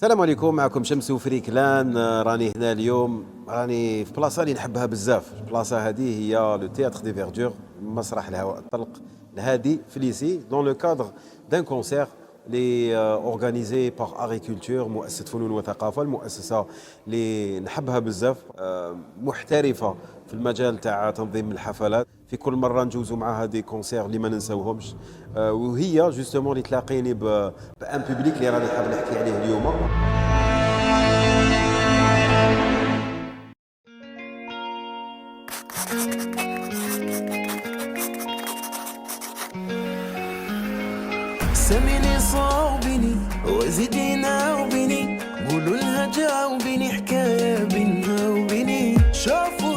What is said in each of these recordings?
السلام عليكم، معكم شمس وفريكلان. راني هنا اليوم، راني في بلاصه اللي نحبها بزاف. البلاصه هذه هي لو تياتر دي فيردور، مسرح الهواء الطلق الهادي في ليسي، دون لو كادر دان كونسير اللي اورغانيزي باغ اغريكولتور، مؤسسه فنون وثقافه. المؤسسه اللي نحبها بزاف، محترفه في المجال تاع تنظيم الحفلات. في كل مره نجوزوا معاها دي كونسير اللي ما ننساوهمش، وهي جوستومون اللي تلاقيني بان بوبليك اللي راني حاب نحكي عليه اليوم. سميني صوبني وزيدي ناوبني، قولوا لها جاوبني حكاية بينها وبيني.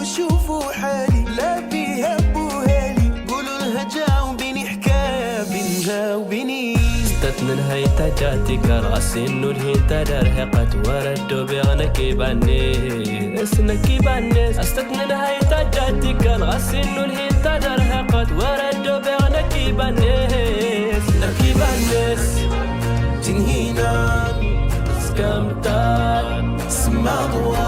شوفوا حالي لا بيها بوهالي، قولوا لها جاوبني حكاية بينها وبيني. استثنى نهاية جاتك راسي انو الهين تدرهقت وردو بغنكي باني اسنكي باني. استثنى نهاية جاتك راسي انو الهين تدرهقت وردو بغنكي باني اسنكي باني. تنهينا سكمتات سما ضوء